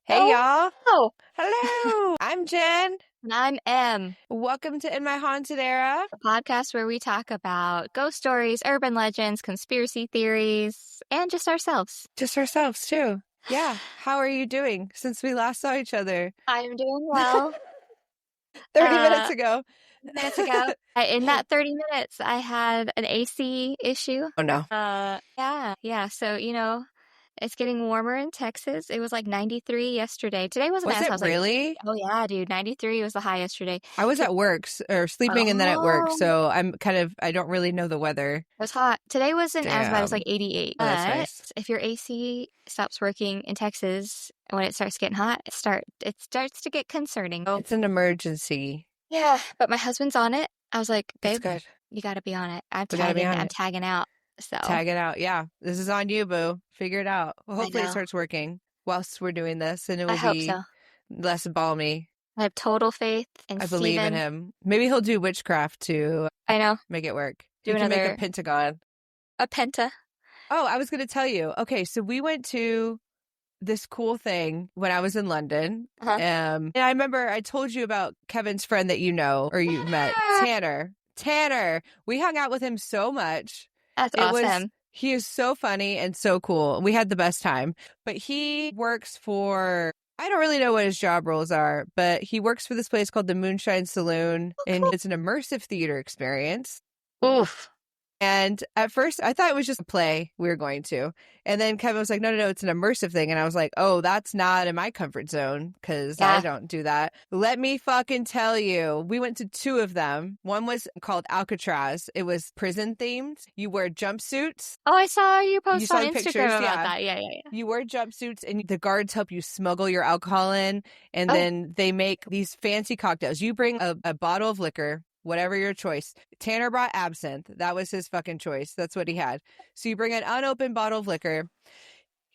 Hey, y'all. Oh, Hello. I'm Jen. and I'm Em, Welcome to In My Haunted Era. a podcast where we talk about ghost stories, urban legends, conspiracy theories, and just ourselves. Just ourselves, too. Yeah. How are you doing since we last saw each other? I am doing well. 30 minutes ago. Minutes ago, in that 30 minutes, I had an AC issue. Oh, no. Yeah. So, it's getting warmer in Texas. It was like 93 yesterday. Today wasn't Was as I it was like, really? oh yeah, dude, 93 was the high yesterday. I was at work or sleeping and then at work. Oh, So I don't really know the weather. it was hot. Today wasn't as bad. It was Damn. like 88. Oh, that's But nice. if your AC stops working in Texas when it starts getting hot, it starts to get concerning. Oh, It's an emergency. yeah. But my husband's on it. I was like, That's babe, good. you got to be on it. I'm We gotta be on I'm it. tagging out. So Tag it out. Yeah. This is on you, boo. Figure it out. Well, I hopefully it know. starts working whilst we're doing this and it I will hope be so. less balmy. I have total faith in I believe in Steven. him. Maybe he'll do witchcraft to I know. make it work. Do You can make a another pentagon. a penta. Oh, I was going to tell you. Okay, so we went to this cool thing when I was in London. Uh-huh. And I remember I told you about Kevin's friend that you know or you've met, Tanner. Tanner. We hung out with him so much. That's awesome. He is so funny and so cool. We had the best time. But he works for, I don't really know what his job roles are, but he works for this place called the Moonshine Saloon. And it's an immersive theater experience. Oof. And at first, I thought it was just a play we were going to. And then Kevin was like, no, it's an immersive thing. And I was like, oh, that's not in my comfort zone because I don't do that. Let me fucking tell you. We went to two of them. One was called Alcatraz. It was prison themed. You wear jumpsuits. Oh, I saw you post You saw on the Instagram pictures, about yeah. that. Yeah. You wear jumpsuits and the guards help you smuggle your alcohol in. And then they make these fancy cocktails. You bring a bottle of liquor, whatever your choice. Tanner brought absinthe. That was his fucking choice. That's what he had. So you bring an unopened bottle of liquor.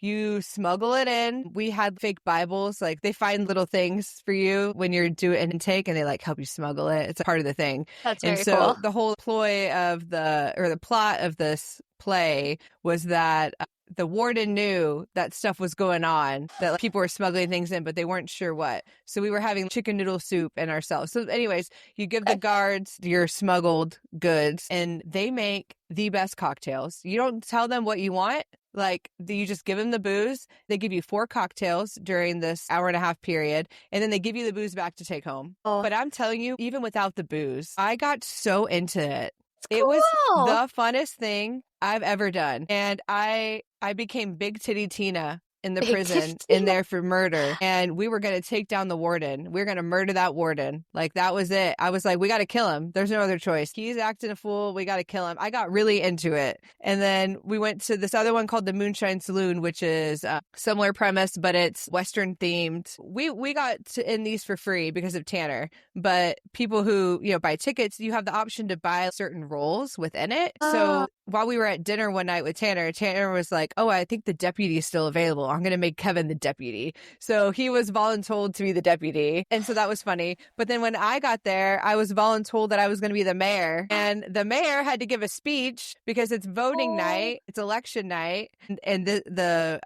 You smuggle it in. We had fake Bibles. Like they find little things for you when you're doing an intake and they like help you smuggle it. It's a part of the thing. That's very and so cool. the whole ploy of the plot of this play was that the warden knew that stuff was going on, that like, people were smuggling things in, but they weren't sure what. So we were having chicken noodle soup and ourselves. So anyways, you give the guards your smuggled goods and they make the best cocktails. You don't tell them what you want. Like you just give them the booze. They give you 4 cocktails during this hour and a half period. And then they give you the booze back to take home. Oh. But I'm telling you, even without the booze, I got so into it. It's It was cool. the funnest thing I've ever done. And I became Big Titty Tina in the prison in there for murder. And we were going to take down the warden. We were going to murder that warden. Like that was it. I was like, we got to kill him. There's no other choice. He's acting a fool. We got to kill him. I got really into it. And then we went to this other one called the Moonshine Saloon, which is a similar premise, but it's Western themed. We got in these for free because of Tanner. But people who, buy tickets, you have the option to buy certain roles within it. So while we were at dinner one night with Tanner was like, oh, I think the deputy is still available. I'm going to make Kevin the deputy. So he was voluntold to be the deputy. And so that was funny. But then when I got there, I was voluntold that I was going to be the mayor. And the mayor had to give a speech because it's voting night. It's election night. And the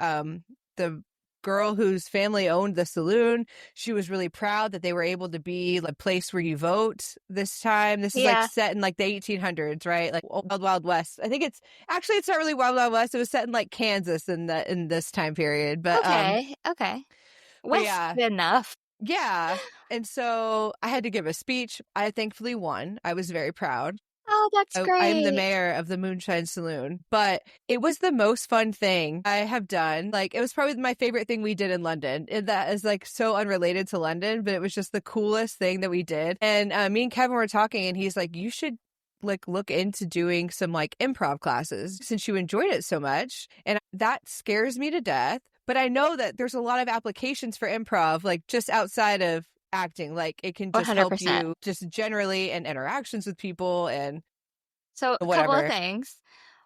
girl whose family owned the saloon, she was really proud that they were able to be a place where you vote this time. This is like set in like the 1800s, right? Like Wild Wild West. I think it's not really Wild Wild West. It was set in like Kansas in this time period. But okay. West enough. Yeah. And so I had to give a speech. I thankfully won. I was very proud. Oh, that's great. I'm the mayor of the Moonshine Saloon, but it was the most fun thing I have done. Like, it was probably my favorite thing we did in London. That is like so unrelated to London, but it was just the coolest thing that we did. And me and Kevin were talking and he's like, you should look into doing some improv classes since you enjoyed it so much. And that scares me to death. But I know that there's a lot of applications for improv, just outside of acting. It can just 100%. help you just generally in interactions with people and so whatever. A couple of things.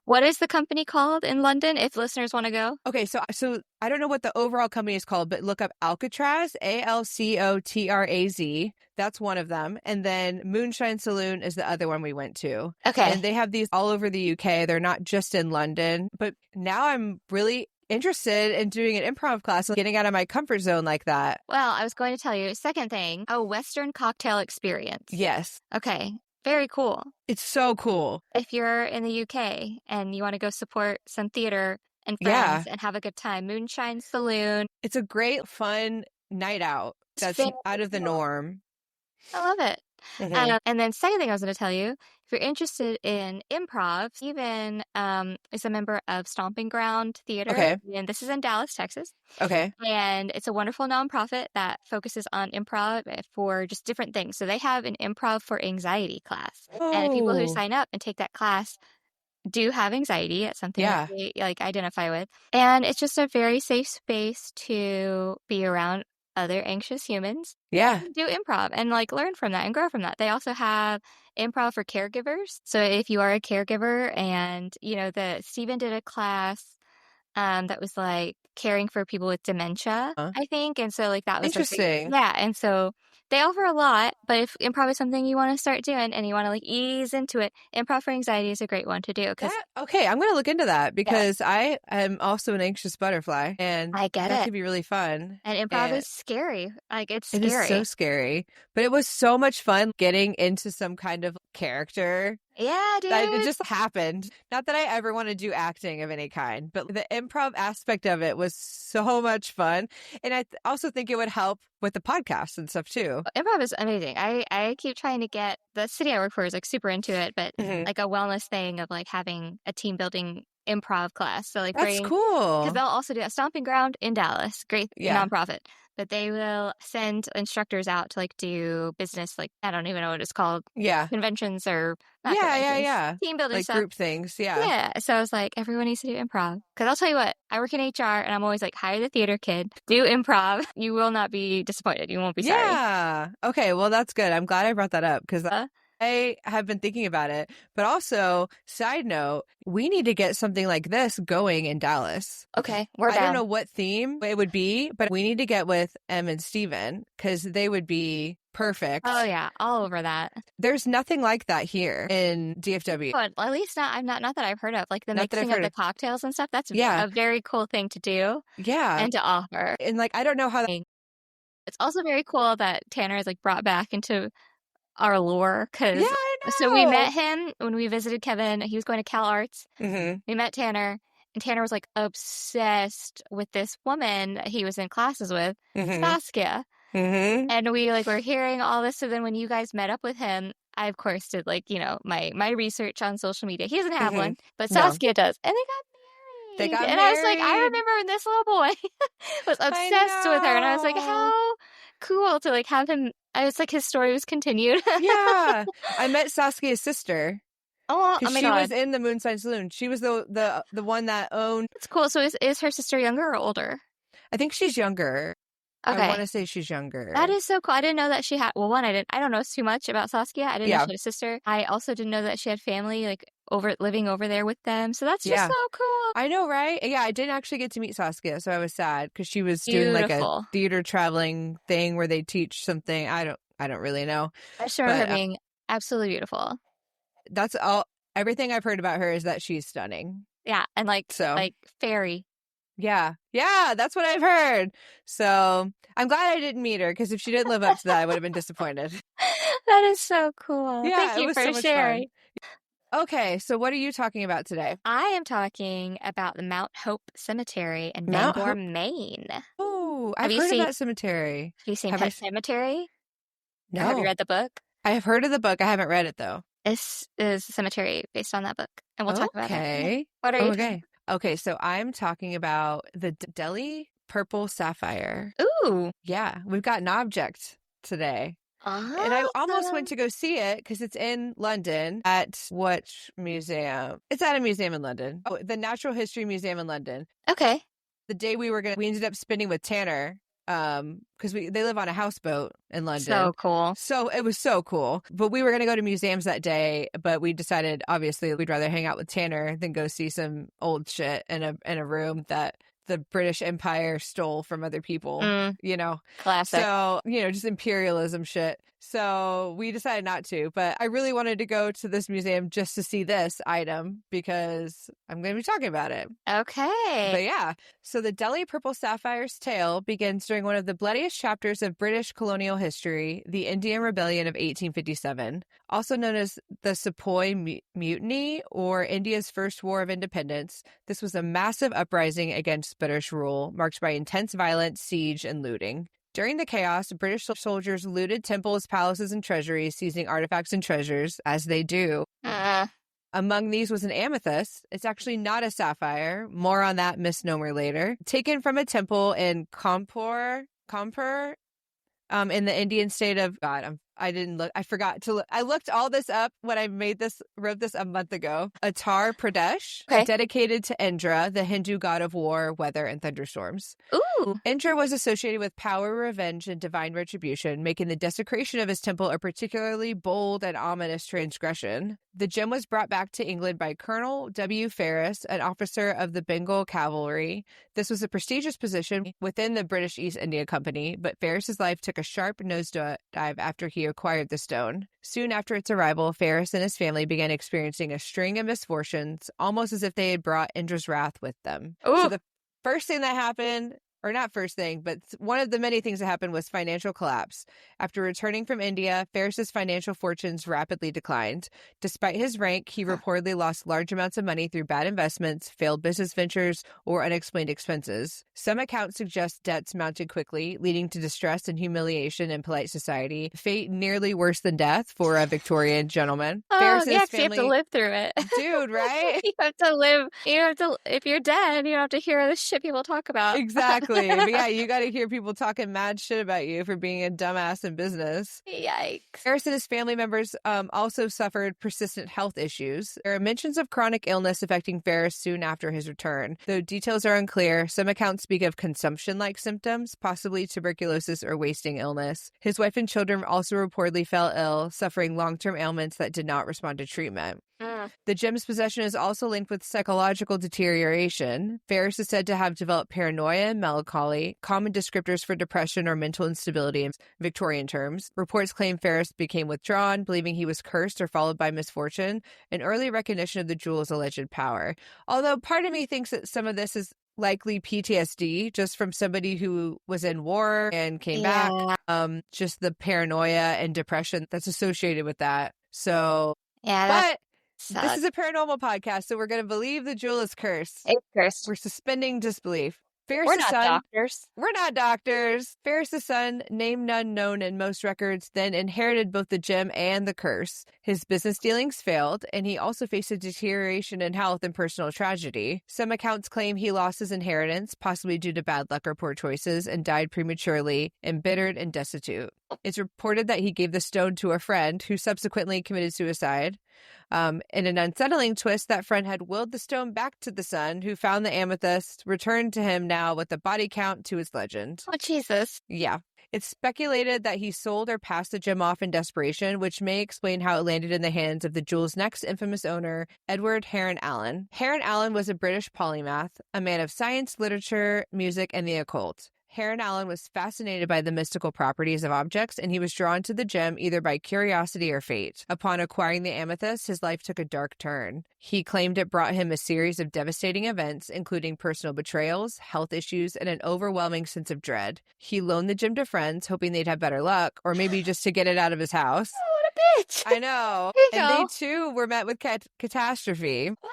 What is the company called in London if listeners want to go? Okay, so I don't know what the overall company is called, but look up Alcatraz, Alcotraz. That's one of them. And then Moonshine Saloon is the other one we went to. Okay. And they have these all over the UK. They're not just in London. But now I'm really interested in doing an improv class and getting out of my comfort zone like that. Well, I was going to tell you, second thing, a Western cocktail experience. Yes. Okay. Very cool. It's so cool. If you're in the UK and you want to go support some theater and friends and have a good time, Moonshine Saloon. It's a great, fun night out that's out of the norm. I love it. And then second thing I was going to tell you, if you're interested in improv, Steven is a member of Stomping Ground Theater. Okay. And this is in Dallas, Texas. Okay. And it's a wonderful nonprofit that focuses on improv for just different things. So they have an improv for anxiety class. Oh. And people who sign up and take that class do have anxiety. It's something that they identify with. And it's just a very safe space to be around other anxious humans. Yeah. Do improv and learn from that and grow from that. They also have improv for caregivers. So if you are a caregiver and, Steven did a class that was caring for people with dementia, I think. And so that was interesting. Yeah. And so they offer a lot, but if improv is something you want to start doing and you want to ease into it, improv for anxiety is a great one to do. Okay, I'm going to look into that because I am also an anxious butterfly, and I get that could be really fun. And improv is scary. It's scary. It is so scary, but it was so much fun getting into some kind of character. Yeah, dude. It just happened. Not that I ever want to do acting of any kind, but the improv aspect of it was so much fun. And I also think it would help with the podcast and stuff too. Improv is amazing. I keep trying to get, the city I work for is super into it, but a wellness thing of having a team building improv class. So that's cool. Because they'll also do a Stomping Ground in Dallas. Great nonprofit. But they will send instructors out to do business, I don't even know what it's called. Yeah. Conventions or team building stuff. Group things. Yeah. Yeah. So I was everyone needs to do improv. Because I'll tell you what, I work in HR and I'm always hire the theater kid, do improv. You will not be disappointed. You won't be sorry. Yeah. Okay. Well, that's good. I'm glad I brought that up because I have been thinking about it. But also, side note, we need to get something like this going in Dallas. Okay. We're down. I don't know what theme it would be, but we need to get with Em and Steven because they would be perfect. Oh, yeah. All over that. There's nothing like that here in DFW. But at least not that I've heard of. The mixing of the cocktails and stuff. That's a very cool thing to do. Yeah. And to offer. And I don't know how that... It's also very cool that Tanner is brought back into our lore because so we met him when we visited Kevin. He was going to Cal Arts. We met Tanner, and Tanner was obsessed with this woman that he was in classes with, Saskia. And we were hearing all this. So then when you guys met up with him, I of course did my research on social media. He doesn't have one, but Saskia does, and they got married. I was I remember when this little boy was obsessed with her, and I was how cool to have him. I was his story was continued. Yeah. I met Saskia's sister. Oh my God. She was in the Moonshine Saloon. She was the one that owned... It's cool. So is her sister younger or older? I think she's younger. Okay. I want to say she's younger. That is so cool. I didn't know that she had... Well, one, I don't know too much about Saskia. I didn't know she had a sister. I also didn't know that she had family living over there with them. So that's just so cool. I know, right? Yeah, I didn't actually get to meet Saskia, so I was sad because she was doing a theater traveling thing where they teach something. I don't really know. I just remember her being absolutely beautiful. That's all. Everything I've heard about her is that she's stunning. Yeah, and fairy. Yeah, that's what I've heard. So I'm glad I didn't meet her because if she didn't live up to that, I would have been disappointed. That is so cool. Yeah, Thank you for sharing. Okay, so what are you talking about today? I am talking about the Mount Hope Cemetery in Bangor, Maine. Oh, I've heard of that cemetery. Have you seen Pet Cemetery? No. Or have you read the book? I have heard of the book. I haven't read it, though. This is a cemetery based on that book, and we'll talk about it. Okay. What are you Okay, so I'm talking about the Delhi Purple Sapphire. Ooh. Yeah, we've got an object today. And I almost went to go see it because it's in London at what museum? It's at a museum in London. Oh, the Natural History Museum in London. Okay. The day we ended up spending with Tanner because they live on a houseboat in London. So cool. So it was so cool. But we were going to go to museums that day, but we decided obviously we'd rather hang out with Tanner than go see some old shit in a room that the British Empire stole from other people, you know? Classic. So, you know, just imperialism shit. So we decided not to, but I really wanted to go to this museum just to see this item because I'm going to be talking about it. Okay. But yeah, so the Delhi Purple Sapphire's tale begins during one of the bloodiest chapters of British colonial history, the Indian Rebellion of 1857, also known as the Sepoy Mutiny or India's First War of Independence. This was a massive uprising against British rule, marked by intense violence, siege, and looting. During the chaos, British soldiers looted temples, palaces, and treasuries, seizing artifacts and treasures, as they do. Among these was an amethyst. It's actually not a sapphire. More on that misnomer later. Taken from a temple in Kanpur, in the Indian state of I didn't look. I forgot to look. I looked all this up when I wrote this a month ago. Uttar Pradesh, dedicated to Indra, the Hindu god of war, weather, and thunderstorms. Ooh. Indra was associated with power, revenge, and divine retribution, making the desecration of his temple a particularly bold and ominous transgression. The gem was brought back to England by Colonel W. Ferris, an officer of the Bengal Cavalry. This was a prestigious position within the British East India Company, but Ferris's life took a sharp nosedive after he acquired the stone. Soon after its arrival, Ferris and his family began experiencing a string of misfortunes, almost as if they had brought Indra's wrath with them. Ooh. So the first thing that happened, or not first thing, but one of the many things that happened was financial collapse. After returning from India, Ferris's financial fortunes rapidly declined. Despite his rank, he reportedly lost large amounts of money through bad investments, failed business ventures, or unexplained expenses. Some accounts suggest debts mounted quickly, leading to distress and humiliation in polite society. Fate nearly worse than death for a Victorian gentleman. Oh, Ferris's yeah, 'cause family... you have to live through it. Dude, right? You have to live. If you're dead, you don't have to hear the shit people talk about. Exactly. But yeah, you got to hear people talking mad shit about you for being a dumbass in business. Yikes. Ferris and his family members also suffered persistent health issues. There are mentions of chronic illness affecting Ferris soon after his return. Though details are unclear, some accounts speak of consumption-like symptoms, possibly tuberculosis or wasting illness. His wife and children also reportedly fell ill, suffering long-term ailments that did not respond to treatment. The gem's possession is also linked with psychological deterioration. Ferris is said to have developed paranoia and melancholy, common descriptors for depression or mental instability in Victorian terms. Reports claim Ferris became withdrawn, believing he was cursed or followed by misfortune, an early recognition of the jewel's alleged power. Although part of me thinks that some of this is likely PTSD, just from somebody who was in war and came back. Just the paranoia and depression that's associated with that. So, but this is a paranormal podcast, so we're going to believe the jewel is cursed. It's cursed. We're suspending disbelief. We're not doctors. We're not doctors. Ferris's son, named none known in most records, then inherited both the gem and the curse. His business dealings failed, and he also faced a deterioration in health and personal tragedy. Some accounts claim he lost his inheritance, possibly due to bad luck or poor choices, and died prematurely, embittered and destitute. It's reported that he gave the stone to a friend who subsequently committed suicide. In an unsettling twist, that friend had willed the stone back to the son, who found the amethyst, returned to him now with a body count to his legend. Oh, Jesus. Yeah. It's speculated that he sold or passed the gem off in desperation, which may explain how it landed in the hands of the jewel's next infamous owner, Edward Heron Allen. Heron Allen was a British polymath, a man of science, literature, music, and the occult. Heron Allen was fascinated by the mystical properties of objects, and he was drawn to the gem either by curiosity or fate. Upon acquiring the amethyst, his life took a dark turn. He claimed it brought him a series of devastating events, including personal betrayals, health issues, and an overwhelming sense of dread. He loaned the gem to friends, hoping they'd have better luck, or maybe just to get it out of his house. Oh, what a bitch. I know. And they, too, were met with catastrophe. What?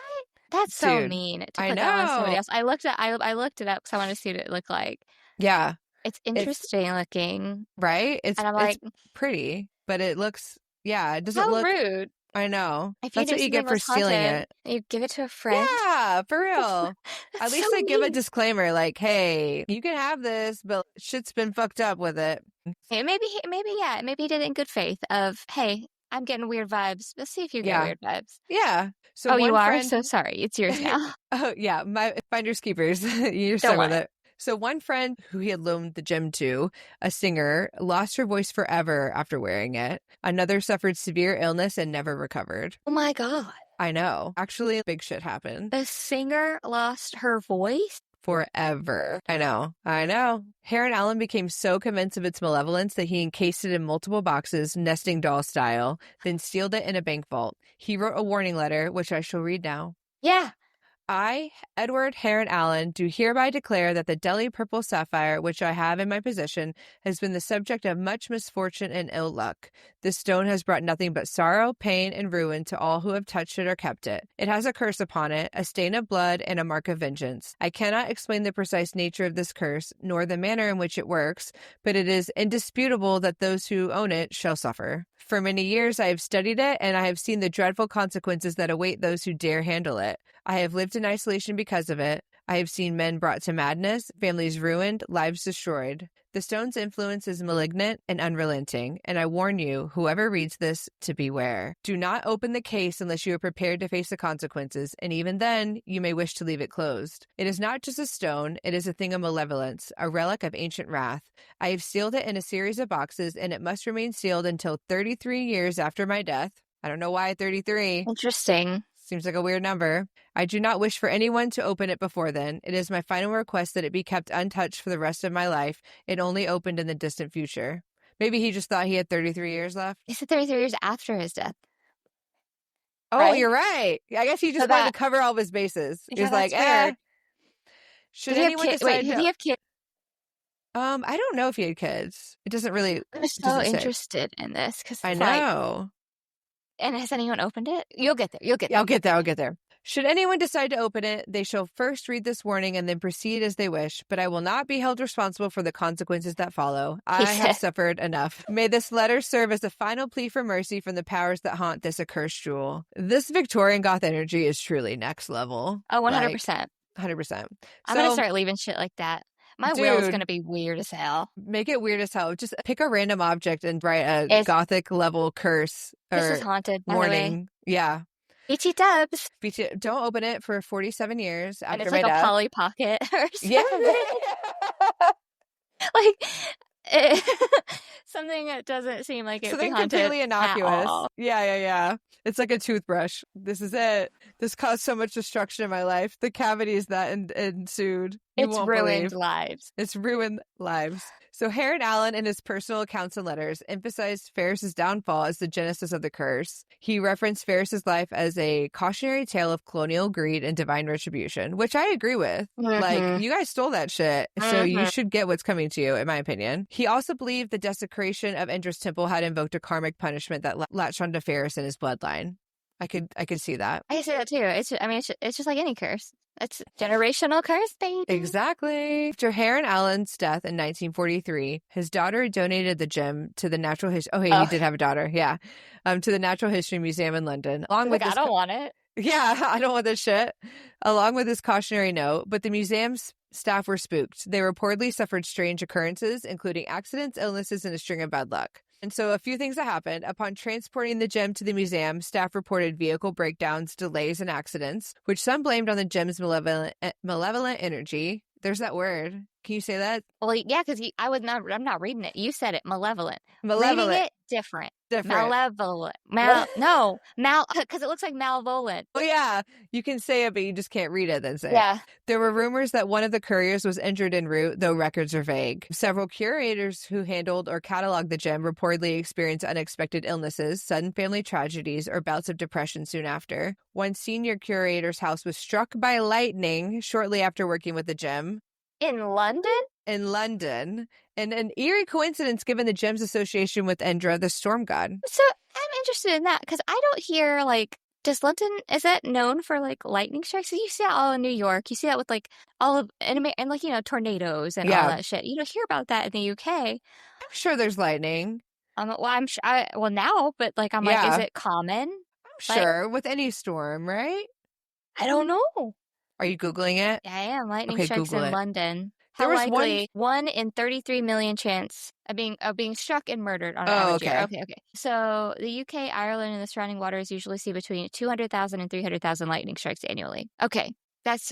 That's so mean to put that on somebody else. I looked it up because I wanted to see what it looked like. Yeah. It's interesting looking. Right? And I'm like, it's pretty, but it looks, it doesn't look rude. I know. If that's what you get for stealing it. You give it to a friend. Yeah, for real. At least so give a disclaimer like, hey, you can have this, but shit's been fucked up with it. Maybe he did it in good faith of, hey, I'm getting weird vibes. Let's see if you get weird vibes. Yeah. So you are? So sorry. It's yours now. Oh, yeah. My finders keepers. You're stuck with it. So one friend who he had loaned the gem to, a singer, lost her voice forever after wearing it. Another suffered severe illness and never recovered. Oh my God. I know. Actually, big shit happened. The singer lost her voice? forever. I know. Heron Allen became so convinced of its malevolence that he encased it in multiple boxes, nesting doll style, then sealed it in a bank vault. He wrote a warning letter, which I shall read now. Yeah. I, Edward Heron Allen, do hereby declare that the Delhi Purple Sapphire, which I have in my possession, has been the subject of much misfortune and ill luck. This stone has brought nothing but sorrow, pain, and ruin to all who have touched it or kept it. It has a curse upon it, a stain of blood, and a mark of vengeance. I cannot explain the precise nature of this curse, nor the manner in which it works, but it is indisputable that those who own it shall suffer. For many years I have studied it, and I have seen the dreadful consequences that await those who dare handle it. I have lived in isolation because of it. I have seen men brought to madness, families ruined, lives destroyed. The stone's influence is malignant and unrelenting, and I warn you, whoever reads this, to beware. Do not open the case unless you are prepared to face the consequences, and even then, you may wish to leave it closed. It is not just a stone, it is a thing of malevolence, a relic of ancient wrath. I have sealed it in a series of boxes, and it must remain sealed until 33 years after my death. I don't know why 33. Interesting. Seems like a weird number. I do not wish for anyone to open it before then. It is my final request that it be kept untouched for the rest of my life. It only opened in the distant future. Maybe he just thought he had 33 years left. He said 33 years after his death. Oh, right? You're right. I guess he just wanted to cover all of his bases. Yeah, he was like, should anyone decide did he have kids? I don't know if he had kids. It doesn't really. I'm so interested in this because I know. And has anyone opened it? You'll get there. I'll get there. Should anyone decide to open it, they shall first read this warning and then proceed as they wish, but I will not be held responsible for the consequences that follow. I have suffered enough. May this letter serve as a final plea for mercy from the powers that haunt this accursed jewel. This Victorian goth energy is truly next level. Oh, 100%. 100%. I'm going to start leaving shit like that. My will is going to be weird as hell. Make it weird as hell. Just pick a random object and write a gothic level curse. This is haunted, by warning. The way. Yeah. BT dubs. Don't open it for 47 years after and it's my like death. a Polly Pocket or something. Yeah. Like something that doesn't seem like it would be haunted completely innocuous. At all. Yeah. It's like a toothbrush. This is it. This caused so much destruction in my life. The cavities that ensued. It's ruined lives. It's ruined lives. So Heron Allen, in his personal accounts and letters, emphasized Ferris's downfall as the genesis of the curse. He referenced Ferris's life as a cautionary tale of colonial greed and divine retribution, which I agree with. Mm-hmm. Like, you guys stole that shit, so you should get what's coming to you, in my opinion. He also believed the desecration of Indra's temple had invoked a karmic punishment that latched onto Ferris and his bloodline. I could see that. I see that too. It's just like any curse. It's generational curse, baby. Exactly. After Heron Allen's death in 1943, his daughter donated the gem to the Natural History. He did have a daughter. Yeah, to the Natural History Museum in London. I don't want it. Yeah, I don't want this shit. Along with his cautionary note, but the museum's staff were spooked. They reportedly suffered strange occurrences, including accidents, illnesses, and a string of bad luck. And so a few things that happened. Upon transporting the gem to the museum, staff reported vehicle breakdowns, delays, and accidents, which some blamed on the gem's malevolent energy. There's that word. Can you say that? Well, yeah, because I'm not reading it. You said it, malevolent. Malevolent. Reading it, different. Malevolent. Because it looks like malevolent. Oh, yeah. You can say it, but you just can't read it, then say it. There were rumors that one of the couriers was injured en route, though records are vague. Several curators who handled or cataloged the gem reportedly experienced unexpected illnesses, sudden family tragedies, or bouts of depression soon after. One senior curator's house was struck by lightning shortly after working with the gem. In London? In London. And an eerie coincidence given the gem's association with Indra, the storm god. So I'm interested in that because I don't hear, does London, is that known for, lightning strikes? So you see that all in New York. You see that with, all of, and tornadoes and all that shit. You don't hear about that in the UK. I'm sure there's lightning. I'm sure, now, but, I'm is it common? I'm sure, with any storm, right? I don't know. Are you Googling it? Yeah, I am. Lightning strikes in London. How likely? 1 in 33 million chance of being struck and murdered on average year. Okay. So the UK, Ireland, and the surrounding waters usually see between 200,000 and 300,000 lightning strikes annually. Okay. I guess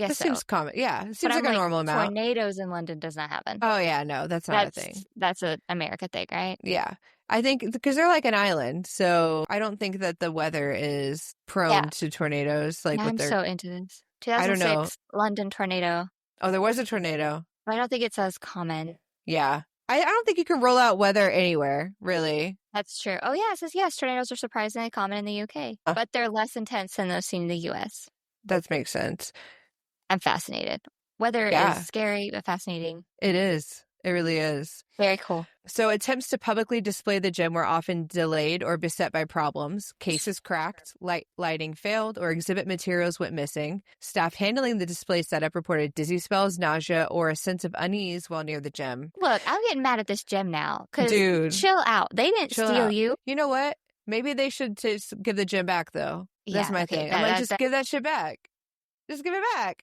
that seems common. Yeah, it seems like a normal amount. Tornadoes in London does not happen. Oh, yeah, no, that's not a thing. That's an America thing, right? Yeah. I think because they're like an island, so I don't think that the weather is prone to tornadoes. I'm so into this. I don't know. 2006 London tornado. Oh, there was a tornado. I don't think it's as common. Yeah. I don't think you can roll out weather anywhere, really. That's true. Oh, yeah. It says, yes, tornadoes are surprisingly common in the UK, but they're less intense than those seen in the US. That makes sense. I'm fascinated. Weather is scary, but fascinating. It is. It really is. Very cool. So attempts to publicly display the gem were often delayed or beset by problems. Cases cracked, lighting failed, or exhibit materials went missing. Staff handling the display setup reported dizzy spells, nausea, or a sense of unease while near the gem. Look, I'm getting mad at this gem now. Dude. Chill out. They didn't steal you. You know what? Maybe they should just give the gem back, though. That's my thing. I'm like, just give that shit back. Just give it back.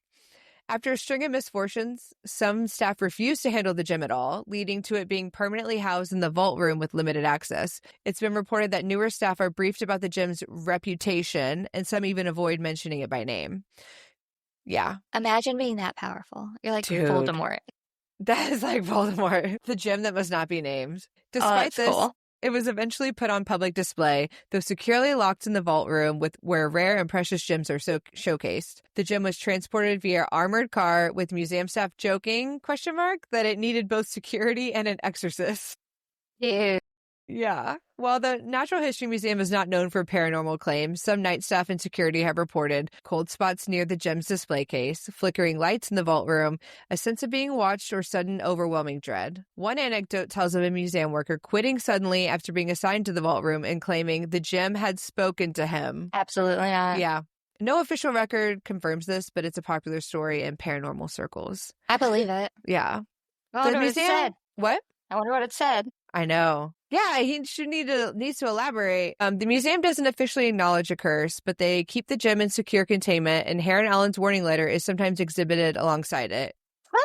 After a string of misfortunes, some staff refused to handle the gem at all, leading to it being permanently housed in the vault room with limited access. It's been reported that newer staff are briefed about the gem's reputation, and some even avoid mentioning it by name. Yeah. Imagine being that powerful. You're like Voldemort. That is like Voldemort. The gem that must not be named. Despite this, cool. It was eventually put on public display, though securely locked in the vault room where rare and precious gems are showcased. The gem was transported via armored car, with museum staff joking, that it needed both security and an exorcist. Dude. Yeah. While the Natural History Museum is not known for paranormal claims, some night staff and security have reported cold spots near the gem's display case, flickering lights in the vault room, a sense of being watched, or sudden overwhelming dread. One anecdote tells of a museum worker quitting suddenly after being assigned to the vault room and claiming the gem had spoken to him. Absolutely not. Yeah. No official record confirms this, but it's a popular story in paranormal circles. I believe it. Yeah. I wonder what it said. What? I wonder what it said. I know. Yeah, he needs to elaborate. The museum doesn't officially acknowledge a curse, but they keep the gem in secure containment, and Hare and Allen's warning letter is sometimes exhibited alongside it.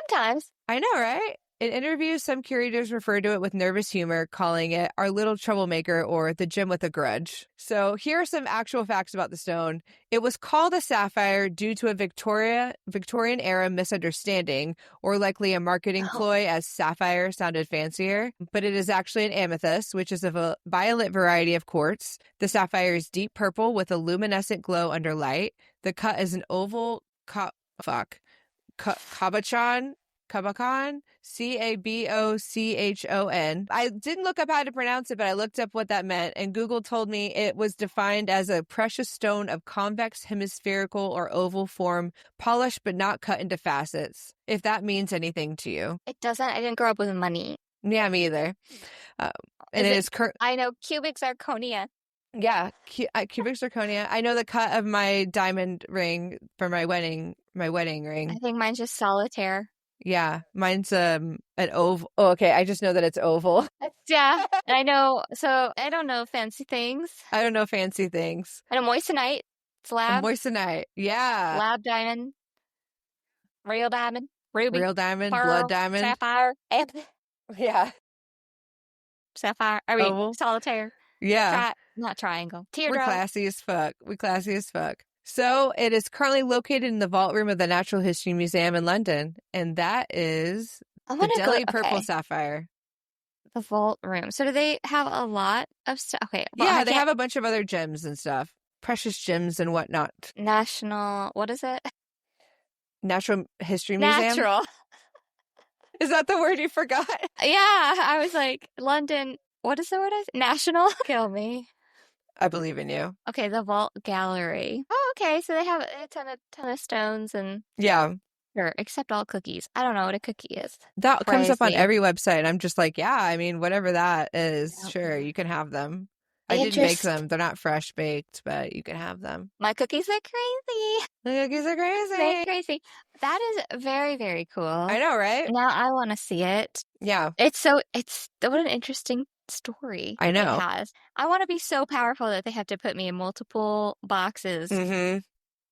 Sometimes. I know, right? In interviews, some curators refer to it with nervous humor, calling it our little troublemaker or the gem with a grudge. So here are some actual facts about the stone. It was called a sapphire due to a Victorian-era misunderstanding, or likely a marketing ploy, as sapphire sounded fancier. But it is actually an amethyst, which is of a violet variety of quartz. The sapphire is deep purple with a luminescent glow under light. The cut is an oval cabochon. Cabochon, Cabochon. I didn't look up how to pronounce it, but I looked up what that meant, and Google told me it was defined as a precious stone of convex, hemispherical, or oval form, polished but not cut into facets, if that means anything to you. It doesn't. I didn't grow up with money. Yeah, me either. I know cubic zirconia. Yeah, cubic zirconia. I know the cut of my diamond ring for my wedding ring. I think mine's just solitaire. Yeah, mine's an oval. Oh, okay. I just know that it's oval. Yeah, I know. So I don't know fancy things. I don't know fancy things. And a moissanite. It's lab. A moissanite. Yeah. Lab diamond. Real diamond. Ruby. Real diamond. Pearl, blood diamond. Sapphire. Yeah. Sapphire. Oval. Solitaire. Yeah. Not triangle. Teardrop. We're classy as fuck. So it is currently located in the vault room of the Natural History Museum in London, and that is the Delhi Purple Sapphire. The vault room. So do they have a lot of stuff? Okay. Well, yeah, they have a bunch of other gems and stuff. Precious gems and whatnot. What is it? Natural History Museum? Natural. Is that the word you forgot? Yeah. I was like, London. What is the word? National? Kill me. I believe in you. Okay, the Vault Gallery. Oh, okay. So they have a ton of stones and... Yeah. Sure, except all cookies. I don't know what a cookie is. That comes up on every website. I'm just like, yeah, I mean, whatever that is, sure, you can have them. I didn't bake them. They're not fresh baked, but you can have them. My cookies are crazy. The cookies are crazy. They're crazy. That is very, very cool. I know, right? Now I want to see it. Yeah. What an interesting story. I know. It has. I want to be so powerful that they have to put me in multiple boxes. Mm-hmm.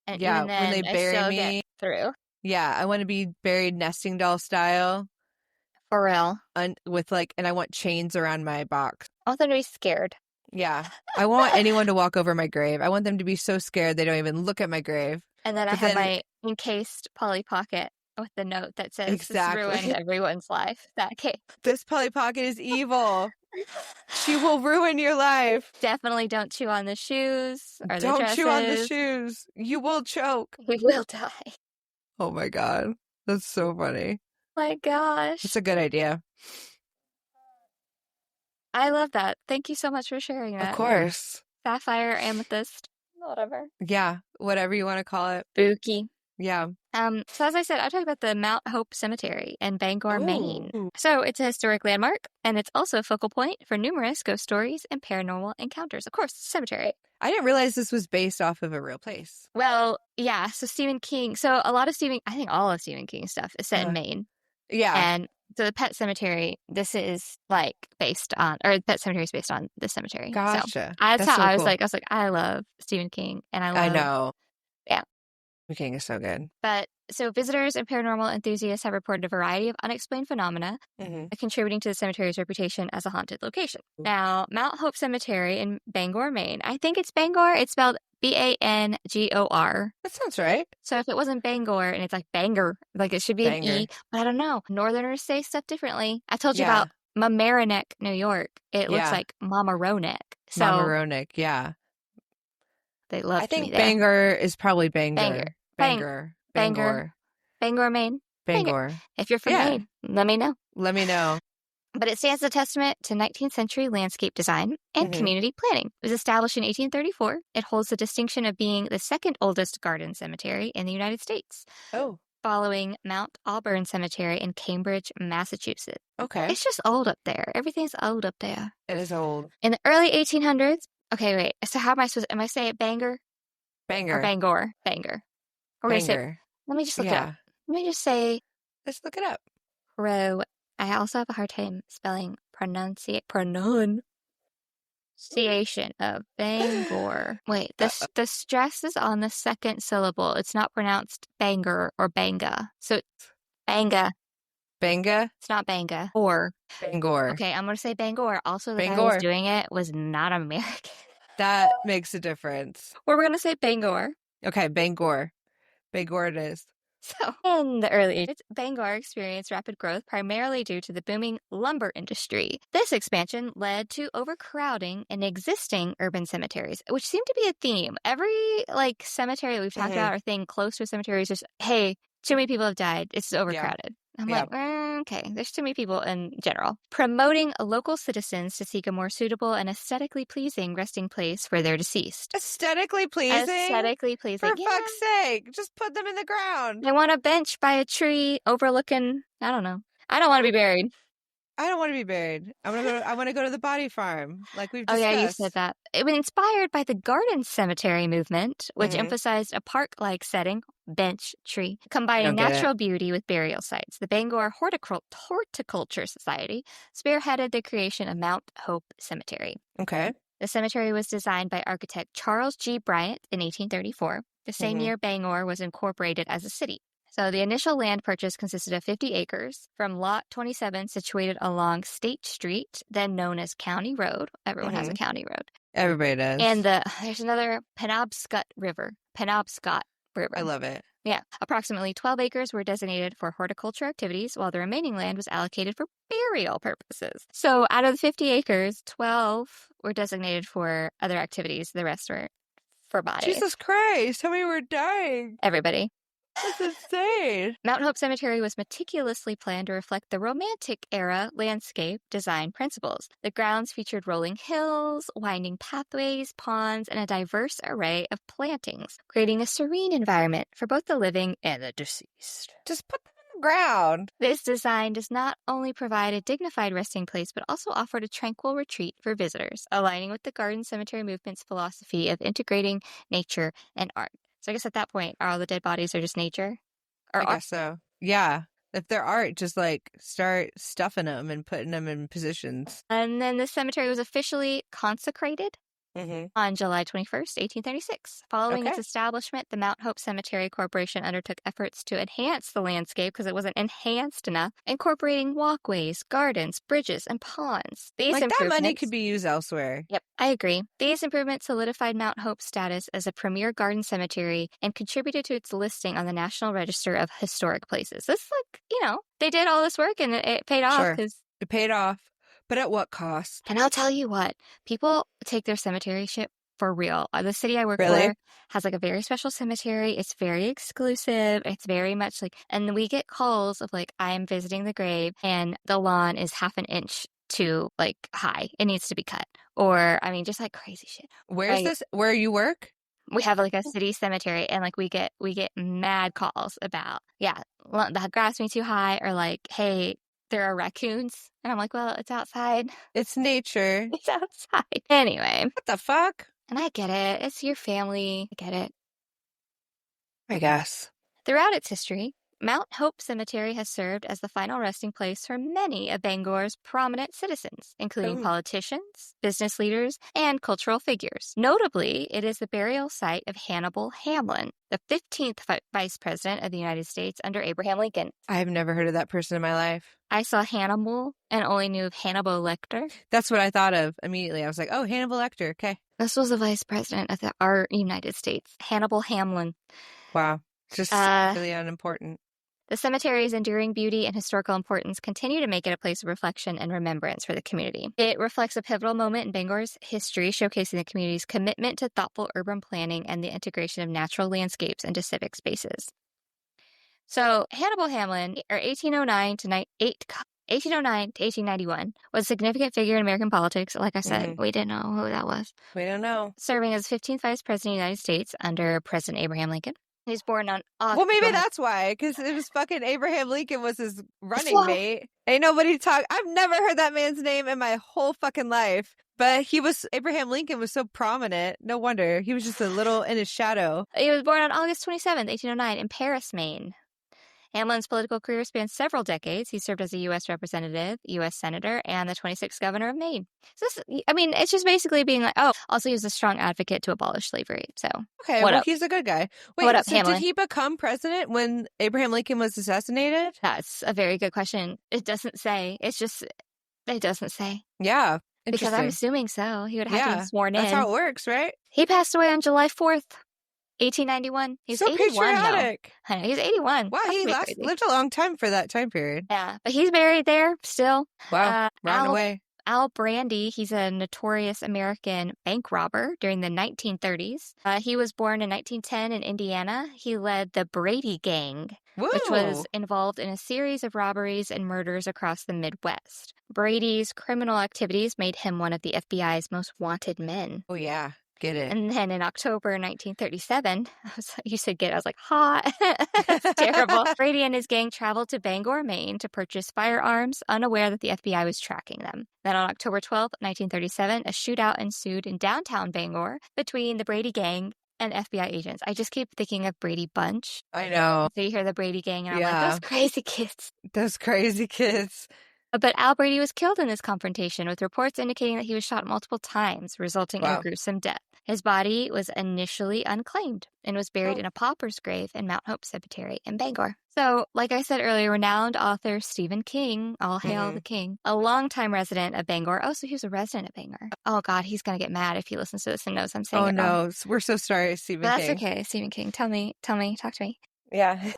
And yeah, even then, when they bury me get through. Yeah, I want to be buried nesting doll style. For real. And I want chains around my box. I want them to be scared. Yeah. I want anyone to walk over my grave. I want them to be so scared they don't even look at my grave. And then I have my encased Polly Pocket with the note that says, exactly. This ruined everyone's life. That case. This Polly Pocket is evil. She will ruin your life. Definitely don't chew on the shoes or the Don't dresses. chew on the shoes. You will choke. We will die. Oh my God. That's so funny. My gosh. It's a good idea. I love that. Thank you so much for sharing that. Of course. Sapphire, amethyst, whatever. Yeah, whatever you want to call it. Spooky. Yeah. So as I said, I'll talk about the Mount Hope Cemetery in Bangor, Maine. Ooh. So it's a historic landmark, and it's also a focal point for numerous ghost stories and paranormal encounters. Of course, cemetery. I didn't realize this was based off of a real place. Well, yeah. So Stephen King. So a lot of I think all of Stephen King's stuff is set in Maine. Yeah. And so the Pet Cemetery, this is like based on, or the Pet Cemetery is based on this cemetery. Gotcha. So that's how so I was cool. like, I love Stephen King, and I know. Yeah. Stephen King is so good. But so visitors and paranormal enthusiasts have reported a variety of unexplained phenomena contributing to the cemetery's reputation as a haunted location. Now, Mount Hope Cemetery in Bangor, Maine. I think it's Bangor. It's spelled Bangor. That sounds right. So if it wasn't Bangor and it's like Bangor, like it should be an E, but I don't know. Northerners say stuff differently. I told you about Mamaroneck, New York. It looks like Mamaroneck. So Mamaroneck, yeah. They love I think Bangor is probably Bangor. Bangor, Maine. Bangor. If you're from Maine, let me know. Let me know. But it stands a testament to 19th century landscape design and community planning. It was established in 1834. It holds the distinction of being the second oldest garden cemetery in the United States. Oh. Following Mount Auburn Cemetery in Cambridge, Massachusetts. Okay. It's just old up there. Everything's old up there. It is old. In the early 1800s. Okay, wait. So how am I supposed to, am I saying it Bangor? Bangor. Or Bangor? Bangor. Or Bangor. Let me just look it up. Let me just say. Let's look it up. I also have a hard time spelling pronunciation of Bangor. Wait, the stress is on the second syllable. It's not pronounced Bangor or Banga. So it's Banga. Banga? It's not Banga. Or Bangor. Okay, I'm going to say Bangor. Also, the guy who was doing it was not American. That makes a difference. Or we're going to say Bangor. Okay, Bangor. Bangor it is. So, in the early 80s, Bangor experienced rapid growth primarily due to the booming lumber industry. This expansion led to overcrowding in existing urban cemeteries, which seemed to be a theme. Every, cemetery that we've talked about or thing close to a cemetery is just, hey, too many people have died. It's overcrowded. I'm like, okay, there's too many people in general. Promoting local citizens to seek a more suitable and aesthetically pleasing resting place for their deceased. Aesthetically pleasing? Aesthetically pleasing. For fuck's sake, just put them in the ground. They want a bench by a tree overlooking, I don't know. I don't want to be buried. I don't want to be buried. I want to go to the body farm, like we've discussed. Oh, yeah, you said that. It was inspired by the garden cemetery movement, which emphasized a park-like setting, bench, tree, combining natural beauty with burial sites. The Bangor Horticulture Society spearheaded the creation of Mount Hope Cemetery. Okay. The cemetery was designed by architect Charles G. Bryant in 1834. The same year, Bangor was incorporated as a city. So the initial land purchase consisted of 50 acres from Lot 27 situated along State Street, then known as County Road. Everyone has a county road. Everybody does. And there's another Penobscot River. I love it. Yeah. Approximately 12 acres were designated for horticulture activities, while the remaining land was allocated for burial purposes. So out of the 50 acres, 12 were designated for other activities. The rest were for bodies. Jesus Christ, how many were dying? Everybody. That's insane. Mount Hope Cemetery was meticulously planned to reflect the Romantic era landscape design principles. The grounds featured rolling hills, winding pathways, ponds, and a diverse array of plantings, creating a serene environment for both the living and the deceased. Just put them in the ground. This design does not only provide a dignified resting place, but also offered a tranquil retreat for visitors, aligning with the garden cemetery movement's philosophy of integrating nature and art. So I guess at that point, all the dead bodies are just nature? Or I guess so. Yeah. If they're art, just start stuffing them and putting them in positions. And then the cemetery was officially consecrated on July 21st, 1836. Following its establishment, the Mount Hope Cemetery Corporation undertook efforts to enhance the landscape because it wasn't enhanced enough, incorporating walkways, gardens, bridges, and ponds. That money could be used elsewhere. Yep, I agree. These improvements solidified Mount Hope's status as a premier garden cemetery and contributed to its listing on the National Register of Historic Places. This they did all this work and it paid off. Sure. It paid off. But at what cost? And I'll tell you what, people take their cemetery shit for real. The city I work Really? for has like a very special cemetery. It's very exclusive. It's very much like, and we get calls of like, I'm visiting the grave and the lawn is half an inch too like high. It needs to be cut. Or, I mean, just like crazy shit. Where's this? Where you work? We have like a city cemetery, and like we get mad calls about, the grass being too high, or like, hey, there are raccoons. And I'm like, well, it's outside. It's nature. It's outside. Anyway. What the fuck? And I get it. It's your family. I get it. I guess. Throughout its history, Mount Hope Cemetery has served as the final resting place for many of Bangor's prominent citizens, including politicians, business leaders, and cultural figures. Notably, it is the burial site of Hannibal Hamlin, the 15th Vice President of the United States under Abraham Lincoln. I have never heard of that person in my life. I saw Hannibal and only knew of Hannibal Lecter. That's what I thought of immediately. I was like, oh, Hannibal Lecter. Okay. This was the Vice President of our United States, Hannibal Hamlin. Wow. Just really unimportant. The cemetery's enduring beauty and historical importance continue to make it a place of reflection and remembrance for the community. It reflects a pivotal moment in Bangor's history, showcasing the community's commitment to thoughtful urban planning and the integration of natural landscapes into civic spaces. So, Hannibal Hamlin, or 1809 to 1891, was a significant figure in American politics. Like I said, we didn't know who that was. We don't know. Serving as 15th Vice President of the United States under President Abraham Lincoln. He's born on... well, maybe that's why, because it was fucking Abraham Lincoln was his running mate. Ain't nobody talk... I've never heard that man's name in my whole fucking life. But Abraham Lincoln was so prominent. No wonder. He was just a little in his shadow. He was born on August 27th, 1809, in Paris, Maine. Hamlin's political career spans several decades. He served as a U.S. representative, U.S. senator, and the 26th governor of Maine. So it's just basically being like, also he was a strong advocate to abolish slavery. So, okay, well, he's a good guy. Wait, what up, so Hamlin? Did he become president when Abraham Lincoln was assassinated? That's a very good question. It doesn't say. It doesn't say. Yeah. Because I'm assuming so. He would have to be sworn in. That's how it works, right? He passed away on July 4th. 1891. He's so 81 patriotic. Now. I know, he's 81. Wow, he lived a long time for that time period. Yeah, but he's buried there still. Wow, round away. Al Brandy, he's a notorious American bank robber during the 1930s. He was born in 1910 in Indiana. He led the Brady Gang, which was involved in a series of robberies and murders across the Midwest. Brady's criminal activities made him one of the FBI's most wanted men. Oh, yeah. Get it. And then in October 1937, you said get it, I was like, hot. That's terrible. Brady and his gang traveled to Bangor, Maine to purchase firearms, unaware that the FBI was tracking them. Then on October 12th, 1937, a shootout ensued in downtown Bangor between the Brady gang and FBI agents. I just keep thinking of Brady Bunch. I know. So you hear the Brady gang, and I'm like, those crazy kids. Those crazy kids. But Al Brady was killed in this confrontation, with reports indicating that he was shot multiple times, resulting in a gruesome death. His body was initially unclaimed and was buried in a pauper's grave in Mount Hope Cemetery in Bangor. So, like I said earlier, renowned author Stephen King, all hail the king, a longtime resident of Bangor. Oh, so he was a resident of Bangor. Oh, God, he's going to get mad if he listens to this and knows I'm saying it wrong. Oh, no. We're so sorry, Stephen King. That's okay, Stephen King. Tell me, talk to me. Yeah.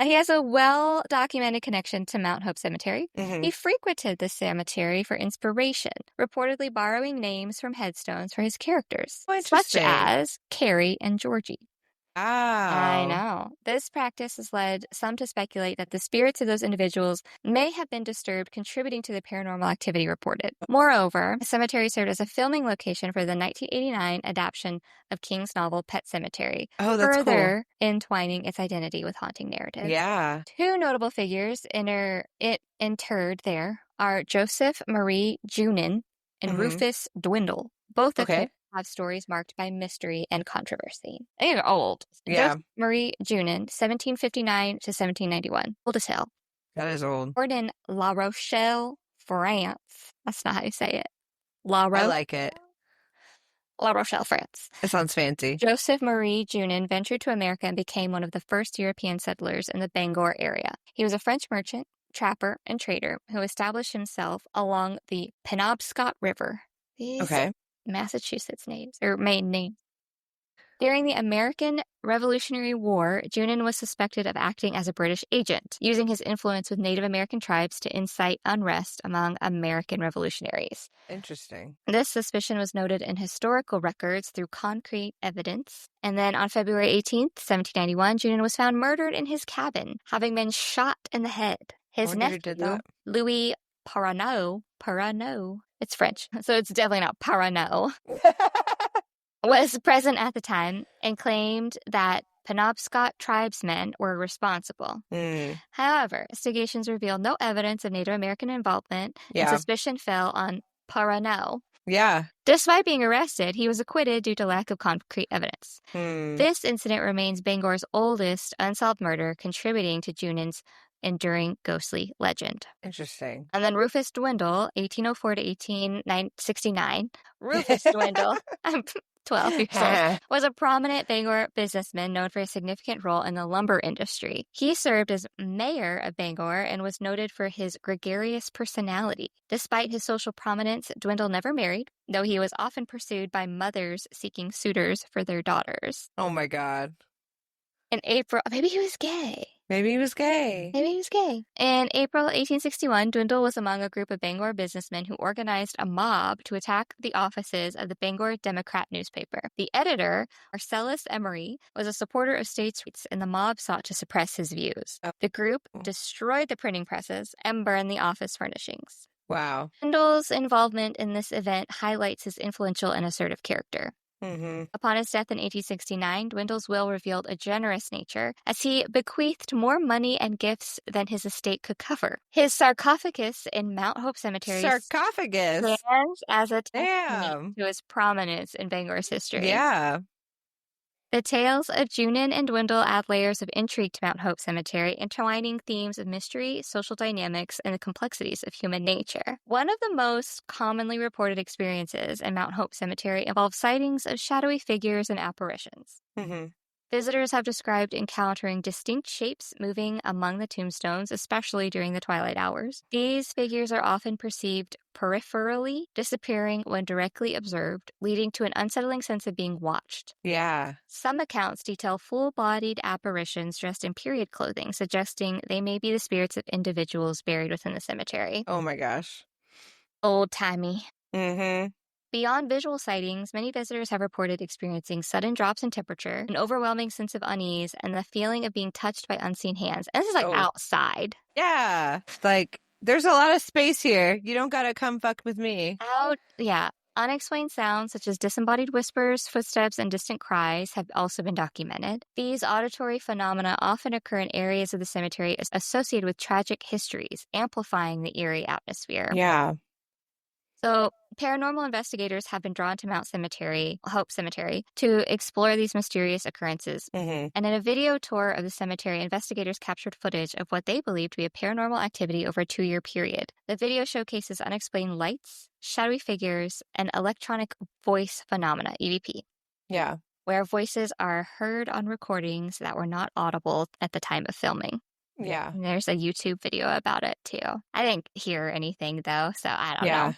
He has a well-documented connection to Mount Hope Cemetery. He frequented the cemetery for inspiration, reportedly borrowing names from headstones for his characters, such as Carrie and Georgie. Wow. I know. This practice has led some to speculate that the spirits of those individuals may have been disturbed, contributing to the paranormal activity reported. Moreover, the cemetery served as a filming location for the 1989 adaptation of King's novel Pet Cemetery, further entwining its identity with haunting narrative. Yeah. Two notable figures interred there are Joseph Marie Junin and Rufus Dwindle, both of whom have stories marked by mystery and controversy. They are old. Yeah. Joseph Marie Junin, 1759 to 1791. Old as hell. That is old. Born in La Rochelle, France. That's not how you say it. I like it. La Rochelle, France. It sounds fancy. Joseph Marie Junin ventured to America and became one of the first European settlers in the Bangor area. He was a French merchant, trapper, and trader who established himself along the Penobscot River. Massachusetts names, or Maine names. During the American Revolutionary War, Junin was suspected of acting as a British agent, using his influence with Native American tribes to incite unrest among American revolutionaries. Interesting. This suspicion was noted in historical records through concrete evidence. And then on February 18th, 1791, Junin was found murdered in his cabin, having been shot in the head. His nephew, Louis Parano, it's French, so it's definitely not Parano, was present at the time and claimed that Penobscot tribesmen were responsible. However, investigations revealed no evidence of Native American involvement, and suspicion fell on Parano. Despite being arrested, he was acquitted due to lack of concrete evidence. This incident remains Bangor's oldest unsolved murder, contributing to Junin's enduring ghostly legend. Interesting. And then Rufus Dwindle, 1804 to 1869. Rufus Dwindle, I'm 12 years old, was a prominent Bangor businessman known for a significant role in the lumber industry. He served as mayor of Bangor and was noted for his gregarious personality. Despite his social prominence, Dwindle never married, though he was often pursued by mothers seeking suitors for their daughters. Oh my God. In April, maybe he was gay. Maybe he was gay. In April 1861, Dwindle was among a group of Bangor businessmen who organized a mob to attack the offices of the Bangor Democrat newspaper. The editor, Marcellus Emery, was a supporter of states' rights, and the mob sought to suppress his views. The group destroyed the printing presses and burned the office furnishings. Wow. Dwindle's involvement in this event highlights his influential and assertive character. Upon his death in 1869, Dwindle's will revealed a generous nature, as he bequeathed more money and gifts than his estate could cover. His sarcophagus in Mount Hope Cemetery stands as a testament to his prominence in Bangor's history. The tales of Junin and Dwindle add layers of intrigue to Mount Hope Cemetery, intertwining themes of mystery, social dynamics, and the complexities of human nature. One of the most commonly reported experiences in Mount Hope Cemetery involves sightings of shadowy figures and apparitions. Visitors have described encountering distinct shapes moving among the tombstones, especially during the twilight hours. These figures are often perceived peripherally, disappearing when directly observed, leading to an unsettling sense of being watched. Some accounts detail full-bodied apparitions dressed in period clothing, suggesting they may be the spirits of individuals buried within the cemetery. Oh my gosh. Old-timey. Beyond visual sightings, many visitors have reported experiencing sudden drops in temperature, an overwhelming sense of unease, and the feeling of being touched by unseen hands. And this is outside. Like, there's a lot of space here. You don't gotta come fuck with me. Unexplained sounds such as disembodied whispers, footsteps, and distant cries have also been documented. These auditory phenomena often occur in areas of the cemetery associated with tragic histories, amplifying the eerie atmosphere. So, paranormal investigators have been drawn to Hope Cemetery, to explore these mysterious occurrences. And in a video tour of the cemetery, investigators captured footage of what they believe to be a paranormal activity over a 2-year period. The video showcases unexplained lights, shadowy figures, and electronic voice phenomena, EVP. Where voices are heard on recordings that were not audible at the time of filming. And there's a YouTube video about it, too. I didn't hear anything, though, so I don't know.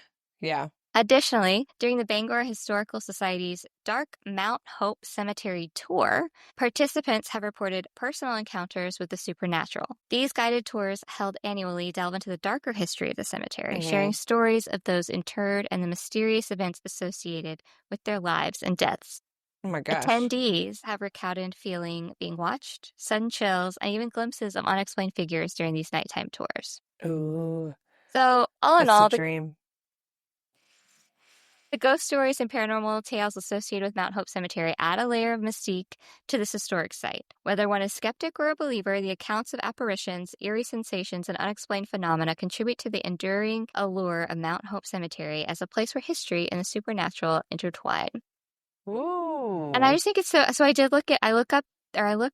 Additionally, during the Bangor Historical Society's Dark Mount Hope Cemetery tour, participants have reported personal encounters with the supernatural. These guided tours, held annually, delve into the darker history of the cemetery, sharing stories of those interred and the mysterious events associated with their lives and deaths. Oh my gosh. Attendees have recounted feeling being watched, sudden chills, and even glimpses of unexplained figures during these nighttime tours. Ooh. So, all in all, dream. The ghost stories and paranormal tales associated with Mount Hope Cemetery add a layer of mystique to this historic site. Whether one is skeptic or a believer, the accounts of apparitions, eerie sensations, and unexplained phenomena contribute to the enduring allure of Mount Hope Cemetery as a place where history and the supernatural intertwine. Ooh. And I just think it's so. So I looked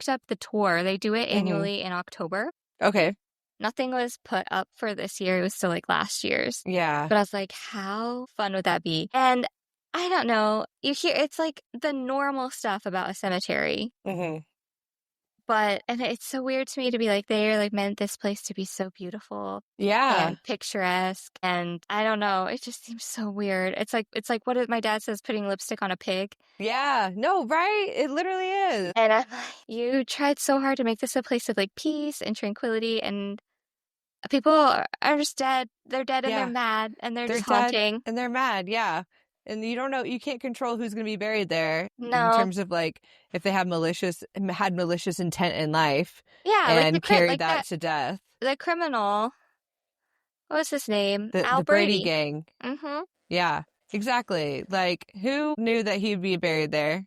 up the tour. They do it annually in October. Okay. Nothing was put up for this year. It was still like last year's. Yeah. But I was like, how fun would that be? And I don't know. You hear it's like the normal stuff about a cemetery. and it's so weird to me to be like, they like meant this place to be so beautiful and picturesque, and I don't know, it just seems so weird. It's like what my dad says, putting lipstick on a pig. Yeah, no, right? It literally is. And I'm like, you tried so hard to make this a place of like peace and tranquility, and people are just dead. They're dead and they're mad, and they're just haunting. And they're mad, yeah. And you don't know, you can't control who's going to be buried there in terms of like if they had malicious intent in life, and carried that to death. The criminal, what was his name? The Brady gang. Mm-hmm. Yeah, exactly. Like, who knew that he'd be buried there?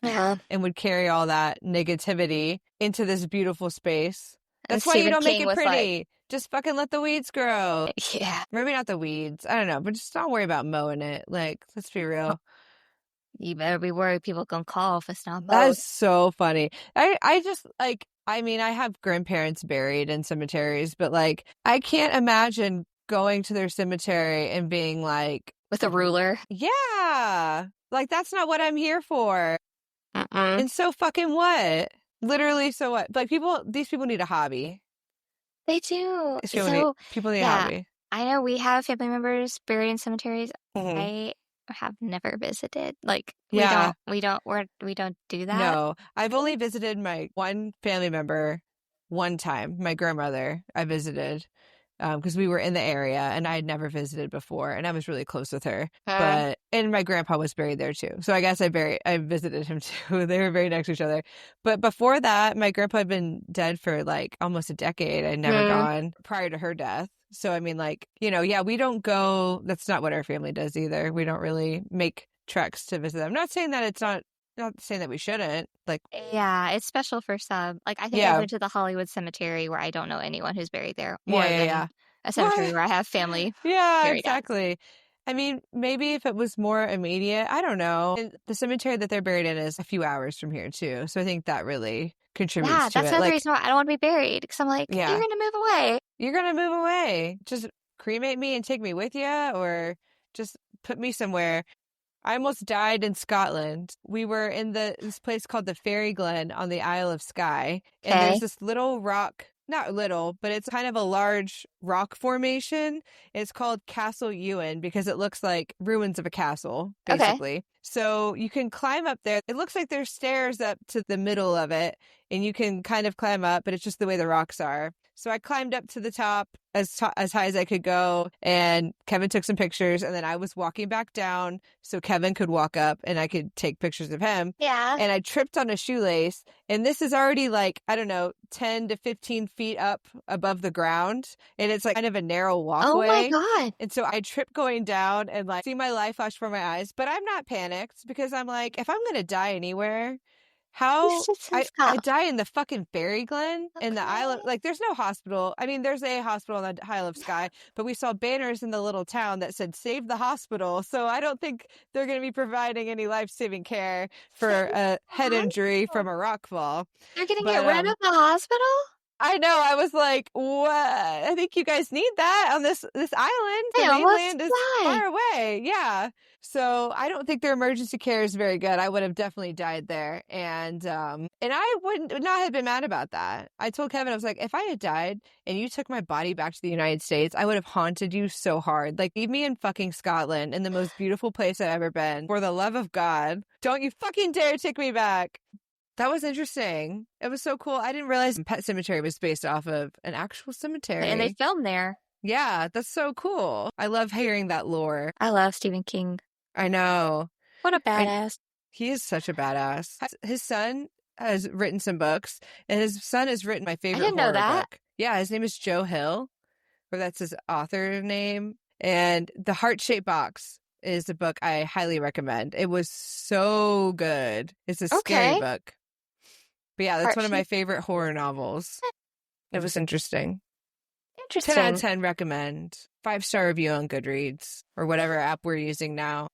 Yeah. And would carry all that negativity into this beautiful space. That's why you don't make it pretty. Like, just fucking let the weeds grow. Yeah. Maybe not the weeds. I don't know. But just don't worry about mowing it. Like, let's be real. You better be worried people can call if it's not mowed. That is so funny. I just, like, I mean, I have grandparents buried in cemeteries, but, like, I can't imagine going to their cemetery and being like... with a ruler? Yeah. Like, that's not what I'm here for. And so fucking what? Literally, so what? Like, these people need a hobby. They do. People need a hobby. I know we have family members buried in cemeteries. I have never visited. Like, we don't do that. No, I've only visited my one family member one time. My grandmother, I visited because we were in the area and I had never visited before, and I was really close with her. And my grandpa was buried there too. So I guess I visited him too. They were buried next to each other. But before that, my grandpa had been dead for like almost a decade. I'd never gone prior to her death. So I mean, like, we don't go. That's not what our family does either. We don't really make treks to visit them. I'm not saying that it's not saying that we shouldn't. Like, yeah, it's special for some. Like, I think I went to the Hollywood Cemetery where I don't know anyone who's buried there. A cemetery where I have family. Yeah, exactly. I mean, maybe if it was more immediate, I don't know. And the cemetery that they're buried in is a few hours from here too, so I think that really contributes to it. Yeah, that's another reason why I don't want to be buried, because I'm like, you're gonna move away. You're gonna move away. Just cremate me and take me with you, or just put me somewhere. I almost died in Scotland. We were in this place called the Fairy Glen on the Isle of Skye. And there's this little rock, not little, but it's kind of a large rock formation. It's called Castle Junin because it looks like ruins of a castle, basically. Okay. So you can climb up there. It looks like there's stairs up to the middle of it, and you can kind of climb up, but it's just the way the rocks are. So I climbed up to the top as high as I could go, and Kevin took some pictures, and then I was walking back down so Kevin could walk up and I could take pictures of him. Yeah. And I tripped on a shoelace, and this is already like, I don't know, 10 to 15 feet up above the ground, and it's like kind of a narrow walkway. Oh my God. And so I tripped going down and like see my life flash before my eyes, but I'm not panicked because I'm like, if I'm going to die anywhere, how I die in the fucking Fairy Glen in the Isle of, like, there's no hospital. I mean, there's a hospital in the Isle of Skye, but we saw banners in the little town that said save the hospital. So I don't think they're going to be providing any life-saving care for a head injury from a rock fall. They're going to get rid of the hospital? I know. I was like, what? I think you guys need that on this island. The mainland is far away. Yeah. So I don't think their emergency care is very good. I would have definitely died there. And I would not have been mad about that. I told Kevin, I was like, if I had died and you took my body back to the United States, I would have haunted you so hard. Like, leave me in fucking Scotland, in the most beautiful place I've ever been. For the love of God, don't you fucking dare take me back. That was interesting. It was so cool. I didn't realize Pet Cemetery was based off of an actual cemetery. And they filmed there. Yeah, that's so cool. I love hearing that lore. I love Stephen King. I know. What a badass. He is such a badass. His son has written some books, and his son has written my favorite horror book. Yeah, his name is Joe Hill, or that's his author name. And The Heart-Shaped Box is a book I highly recommend. It was so good. It's a scary book. But yeah, that's one of my favorite horror novels. It was interesting. 10 out of 10 recommend. 5-star review on Goodreads or whatever app we're using now.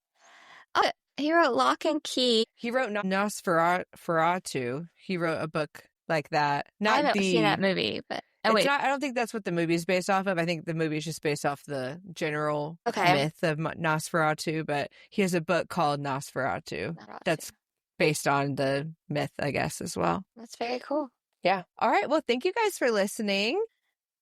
Oh, he wrote Lock and Key. He wrote Nosferatu. He wrote a book like that. I haven't seen that movie, but I don't think that's what the movie is based off of. I think the movie is just based off the general myth of Nosferatu, but he has a book called Nosferatu. That's based on the myth, I guess, as well. That's very cool. Yeah. All right. Well, thank you guys for listening.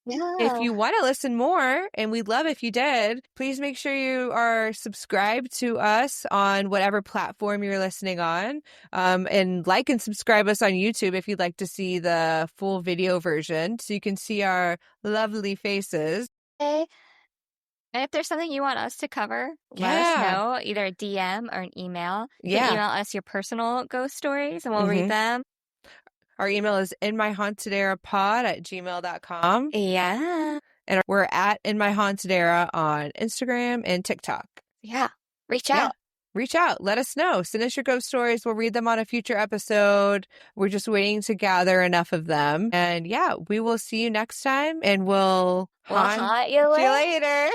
Yeah. If you want to listen more, and we'd love if you did, please make sure you are subscribed to us on whatever platform you're listening on. And like and subscribe us on YouTube if you'd like to see the full video version so you can see our lovely faces. Okay. And if there's something you want us to cover, let us know, either a DM or an email. You can email us your personal ghost stories and we'll read them. Our email is inmyhauntederapod@gmail.com. Yeah. And we're at inmyhauntedera on Instagram and TikTok. Yeah. Reach out. Reach out. Let us know. Send us your ghost stories. We'll read them on a future episode. We're just waiting to gather enough of them. And yeah, we will see you next time and we'll haunt you later.